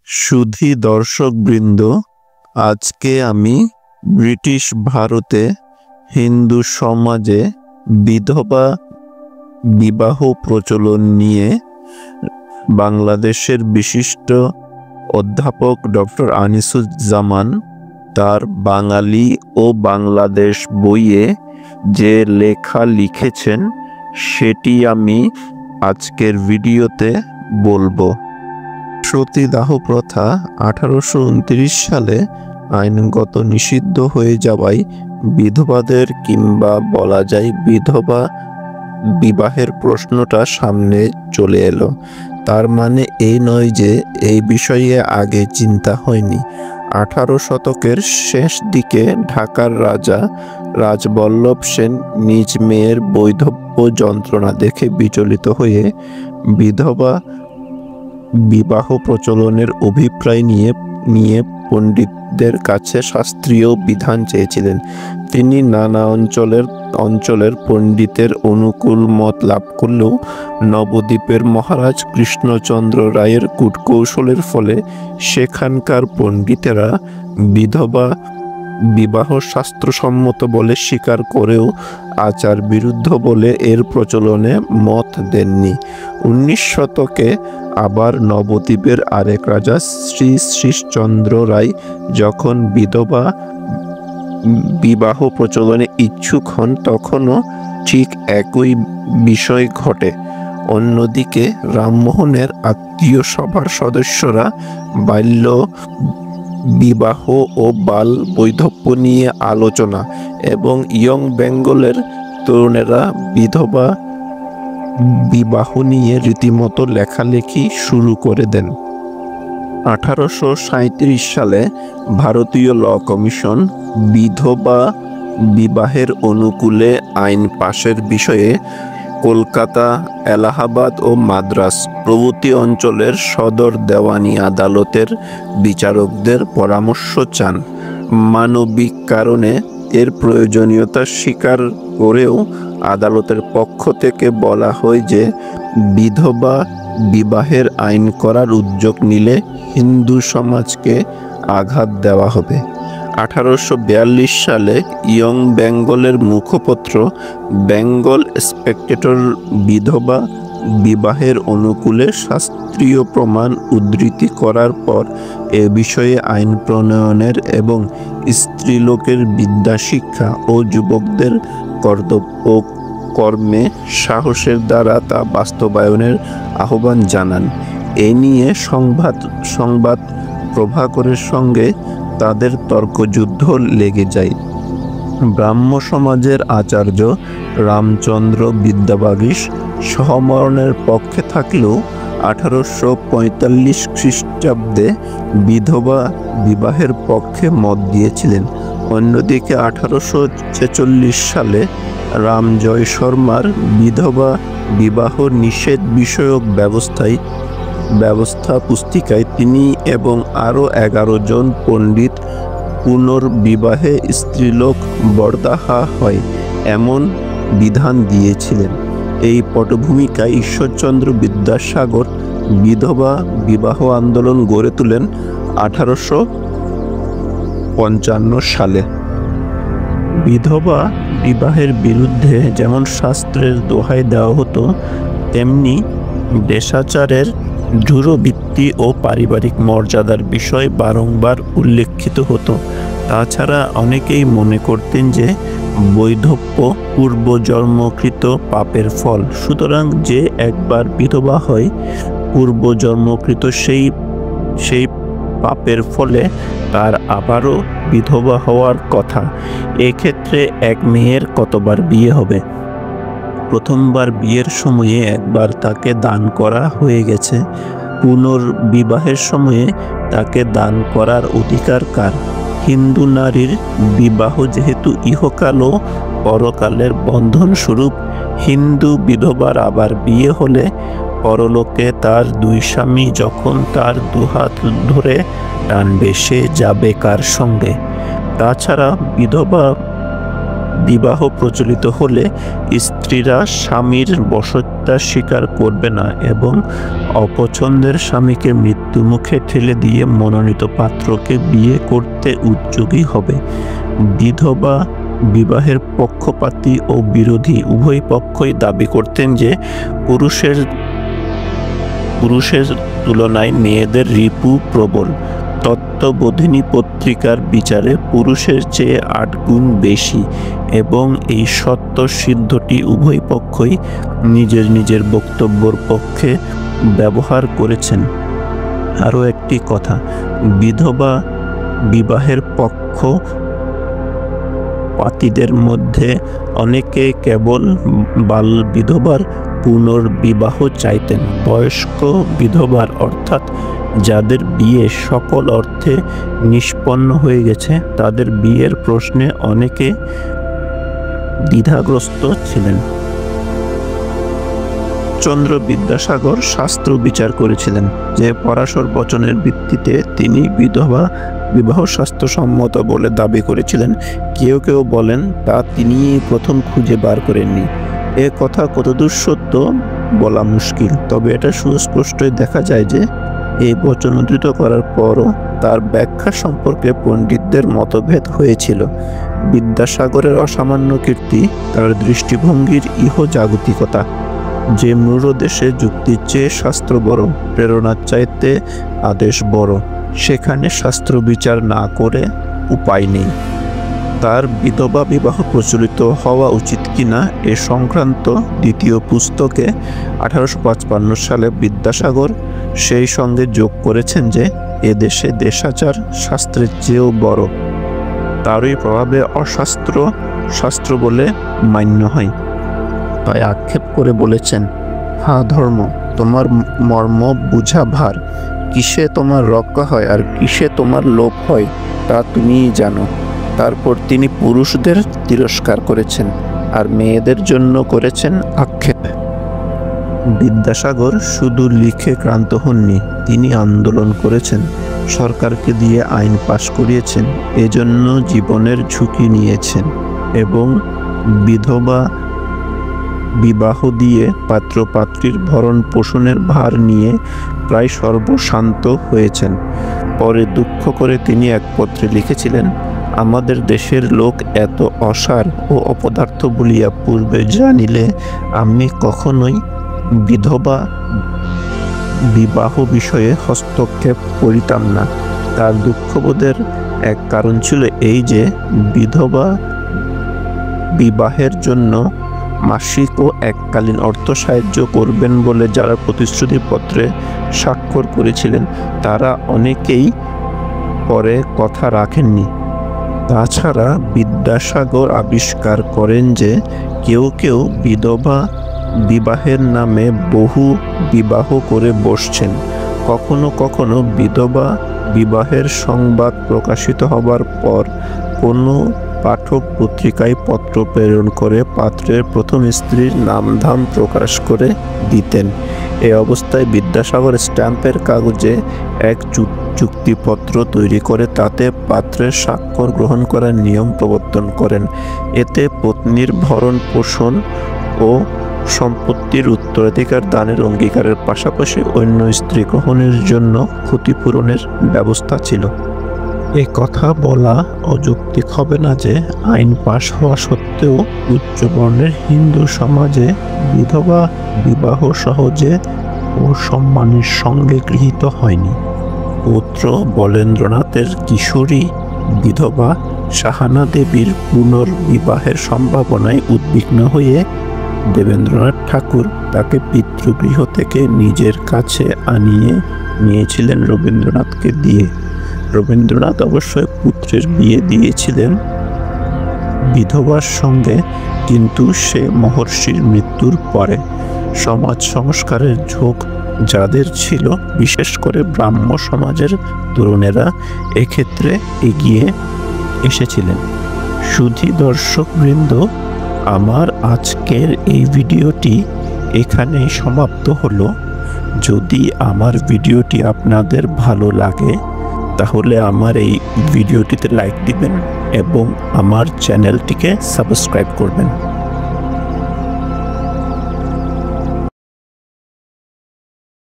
সুধী দর্শকবৃন্দ, আজকে আমি ব্রিটিশ ভারতে হিন্দু সমাজে বিধবা বিবাহ প্রচলন নিয়ে বাংলাদেশের বিশিষ্ট অধ্যাপক ডক্টর আনিসুজ্জামান তার বাঙালি ও বাংলাদেশ বইয়ে যে লেখা লিখেছেন সেটি আমি আজকের ভিডিওতে বলবো। সতীদাহ প্রথা 1829 সালে আইনগত নিষিদ্ধ হয়ে যাওয়ায় বিধবাদের কিংবা বলা যায় বিধবা বিবাহের প্রশ্নটা সামনে চলে এলো। তার মানে এই নয় যে এই বিষয়ে আগে চিন্তা হয়নি। 18 শতকের শেষ দিকে ঢাকার রাজা রাজবল্লভ সেন নিজ মেয়ের বৈধব্য যন্ত্রণা দেখে বিচলিত হয়ে বিধবা বিবাহ প্রচলনের অভিপ্রায় নিয়ে পণ্ডিতদের কাছে শাস্ত্রীয় বিধান চেয়েছিলেন। তিনি নানা অঞ্চলের পণ্ডিতের অনুকূল মত লাভ করলেও নবদ্বীপের মহারাজ কৃষ্ণচন্দ্র রায়ের কূটকৌশলের ফলে সেখানকার পণ্ডিতেরা বিধবা বিবাহ শাস্ত্রসম্মত বলে স্বীকার করেও আচার বিরুদ্ধ বলে এর প্রচলনে মত দেননি। 19 শতকে আবার নবদ্বীপের আরেক রাজা শ্রী শ্রীশচন্দ্র রায় যখন বিধবা বিবাহ প্রচলনে ইচ্ছুক হন তখনও ঠিক একই বিষয় ঘটে। অন্যদিকে রামমোহনের আত্মীয় সভার সদস্যরা বাল্য বিবাহ ও বাল বৈধব্য নিয়ে আলোচনা এবং ইয়ং বেঙ্গলের তরুণেরা বিধবা বিবাহ নিয়ে রীতিমতো লেখালেখি শুরু করে দেন। 1837 সালে ভারতীয় ল কমিশন বিধবা বিবাহের অনুকূলে আইন পাশের বিষয়ে কলকাতা, এলাহাবাদ ও মাদ্রাজ প্রভৃতি অঞ্চলের সদর দেওয়ানি আদালতের বিচারকদের পরামর্শ চান। মানবিক কারণে এর প্রয়োজনীয়তা স্বীকার করেও আদালতের পক্ষ থেকে বলা হয় যে বিধবা বিবাহের আইন করার উদ্যোগ নিলে হিন্দু সমাজকে আঘাত দেওয়া হবে। 1842 সালে ইয়ং বেঙ্গলের মুখপত্র বেঙ্গল স্পেকটেটর বিধবা বিবাহের অনুকূলে শাস্ত্রীয় প্রমাণ উদ্ধৃতি করার পর এ বিষয়ে আইন প্রণয়নের এবং স্ত্রীলোকের বিদ্যা শিক্ষা ও যুবকদের কর্তব্য কর্মে সাহসের দ্বারা তা বাস্তবায়নের আহ্বান জানান। এ নিয়ে সংবাদ প্রভাকরের সঙ্গে তাদের তর্কযুদ্ধ লেগে যায়। ব্রাহ্ম সমাজের আচার্য রামচন্দ্র বিদ্যাবাগীশ সহমরণের পক্ষে থাকলেও 1845 খ্রিস্টাব্দে বিধবা বিবাহের পক্ষে মত দিয়েছিলেন। অন্যদিকে 1846 সালে রামজয় শর্মার বিধবা বিবাহ নিষেধ বিষয়ক ব্যবস্থা পুস্তিকায় তিনি এবং আরও 11 জন পণ্ডিত পুনর্বিবাহে স্ত্রীলোক বরদাহা হয় এমন বিধান দিয়েছিলেন। এই পটভূমিকায় ঈশ্বরচন্দ্র বিদ্যাসাগর বিধবা বিবাহ আন্দোলন গড়ে তোলেন 1855 সালে। বিধবা বিবাহের বিরুদ্ধে যেমন শাস্ত্রের দোহাই দেওয়া হতো, তেমনি দেশাচারের দূরবৃত্তি ও পারিবারিক মর্যাদার বিষয় বারংবার উল্লেখিত হতো। তাছাড়া অনেকেই মনে করতেন যে বৈধব্য পূর্বজন্মকৃত পাপের ফল, সুতরাং যে একবার বিধবা হয় পূর্বজন্মকৃত সেই পাপের ফলে তার আবারও বিধবা হওয়ার কথা। এক্ষেত্রে এক মেয়ের কতবার বিয়ে হবে? প্রথমবার বিয়ের সময়ে একবার তাকে দান করা হয়ে গেছে, পুনর্বিবাহের সময়ে তাকে দান করার অধিকার কার? হিন্দু নারীর বিবাহ যেহেতু ইহকাল ও পরকালের বন্ধন স্বরূপ, হিন্দু বিধবার আবার বিয়ে হলে পরলোকে তার দুই স্বামী যখন তার দুহাত ধরে টানবে, সে যাবে কার সঙ্গে? তাছাড়া বিধবা বিবাহ প্রচলিত হলে স্ত্রীরা স্বামীর বশত্ব অপরাধটা স্বীকার করবে না এবং অপছন্দের স্বামীকে মৃত্যুমুখে ঠেলে দিয়ে মনোনীত পাত্রকে বিয়ে করতে উদ্যোগী হবে। বিধবা বিবাহের পক্ষপাতী ও বিরোধী উভয় পক্ষই দাবি করতেন যে পুরুষের তুলনায় মেয়েদের রিপু প্রবল। তত্ত্ববোধিনী পত্রিকার বিচারে পুরুষের চেয়ে 8 গুণ বেশি এবং এই সত্য সিদ্ধটি উভয় পক্ষই নিজের নিজের বক্তব্যের পক্ষে ব্যবহার করেছেন। আরও একটি কথা, বিধবা বিবাহের পক্ষপাতীদের মধ্যে অনেকে কেবল বাল বিধবার পুনর্বিবাহ চাইতেন। বয়স্ক বিধবার অর্থাৎ যাদের বিয়ে সকল অর্থে নিষ্পন্ন হয়ে গেছে, তাদের বিয়ের প্রশ্নে অনেকে দ্বিধাগ্রস্ত ছিলেন। চন্দ্র বিদ্যাসাগর শাস্ত্র বিচার করেছিলেন যে পরাশর বচনের ভিত্তিতে তিনি বিধবা বিবাহ স্বাস্থ্যসম্মত বলে দাবি করেছিলেন। কেউ কেউ বলেন তা তিনি প্রথম খুঁজে বার করেননি। এ কথা কতদূর সত্য বলা মুশকিল, তবে এটা সুস্পষ্টই দেখা যায় যে এই বচন উদ্ধৃত করার পরও তার ব্যাখ্যা সম্পর্কে পণ্ডিতদের মতভেদ হয়েছিল। বিদ্যাসাগরের অসামান্য কীর্তি তার দৃষ্টিভঙ্গির ইহজাগতিকতা, যে মূঢ়দেশে যুক্তির চেয়ে শাস্ত্র বড়, প্রেরণার চাইতে আদেশ বড়, সেখানে শাস্ত্র বিচার না করে উপায় নেই। তার বিধবা বিবাহ প্রচলিত হওয়া উচিত কিনা এ সংক্রান্ত দ্বিতীয় পুস্তকে 1855 সালে বিদ্যাসাগর সেই সঙ্গে যোগ করেছেন যে এদেশে দেশাচার শাস্ত্রের চেয়েও বড়, তারই প্রভাবে অশাস্ত্র শাস্ত্র বলে মান্য হয়। তাই আক্ষেপ করে বলেছেন, হা ধর্ম, তোমার মর্ম বুঝা ভার, কিসে তোমার রক্ষা হয় আর কিসে তোমার লোপ হয় তা তুমিই জানো। তারপর তিনি পুরুষদের তিরস্কার করেছেন আর মেয়েদের জন্য করেছেন আক্ষেপ। বিদ্যাসাগর শুধু লিখে ক্লান্ত হননি, তিনি আন্দোলন করেছেন, সরকারকে দিয়ে আইন পাশ করিয়েছেন, এজন্য জীবনের ঝুঁকি নিয়েছেন এবং বিধবা বিবাহ দিয়ে পাত্রপাত্রীর ভরণ পোষণের ভার নিয়ে প্রায় সর্বশান্ত হয়েছেন। পরে দুঃখ করে তিনি এক পত্রে লিখেছিলেন, আমাদের দেশের লোক এত অসার ও অপদার্থ বলিয়া পূর্বে জানিলে আমি কখনোই বিধবা বিবাহ বিষয়ে হস্তক্ষেপ করিতাম না। তার দুঃখবোধের এক কারণ ছিল এই যে বিধবা বিবাহের জন্য মাসিক ও এককালীন অর্থ সাহায্য করবেন বলে যারা প্রতিশ্রুতিপত্রে স্বাক্ষর করেছিলেন তারা অনেকেই পরে কথা রাখেননি। তাছাড়া বিদ্যাসাগর আবিষ্কার করেন যে কেউ কেউ বিধবা বিবাহের নামে বহু বিবাহ করে বসছেন। কখনো কখনো বিধবা বিবাহের সংবাদ প্রকাশিত হবার পর কোনো পাঠক পত্রিকায় পত্র প্রেরণ করে পাত্রের প্রথম স্ত্রীর নামধাম প্রকাশ করে দিতেন। এই অবস্থায় বিদ্যাসাগর স্ট্যাম্পের কাগজে এক চুক্তিপত্র তৈরি করে তাতে পাত্রের স্বাক্ষর গ্রহণ করার নিয়ম প্রবর্তন করেন। এতে পত্নীর ভরণ পোষণ ও সম্পত্তির উত্তরাধিকার দানের অঙ্গীকারের পাশাপাশি অন্য স্ত্রী গ্রহণের জন্য ক্ষতিপূরণের ব্যবস্থা ছিল। এ কথা বলা অযৌক্তিক হবে না যে আইন পাশ হওয়া সত্ত্বেও উচ্চবর্ণের হিন্দু সমাজে বিধবা বিবাহ সহজে ও সম্মানের সঙ্গে গৃহীত হয়নি। পুত্র বলেন্দ্রনাথের কিশোরী বিধবা সাহানা দেবীর পুনর্বিবাহের সম্ভাবনায় উদ্বিগ্ন হয়ে দেবেন্দ্রনাথ ঠাকুর তাকে পিতৃগৃহ থেকে নিজের কাছে আনিয়ে নিয়েছিলেন রবীন্দ্রনাথকে দিয়ে। রবীন্দ্রনাথ অবশ্যই পুত্রের বিয়ে দিয়েছিলেন বিধবার সঙ্গে, কিন্তু সে মহর্ষির মৃত্যুর পরে। সমাজ সংস্কারের ঝোঁক যাদের ছিল, বিশেষ করে ব্রাহ্ম সমাজের তরুণেরা এক্ষেত্রে এগিয়ে এসেছিলেন। সুধী দর্শকবৃন্দ, আমার আজকের এই ভিডিওটি এখানেই সমাপ্ত হলো। যদি আমার ভিডিওটি আপনাদের ভালো লাগে তাহলে আমার এই ভিডিওটিতে লাইক দিবেন এবং আমার চ্যানেলটিকে সাবস্ক্রাইব করবেন।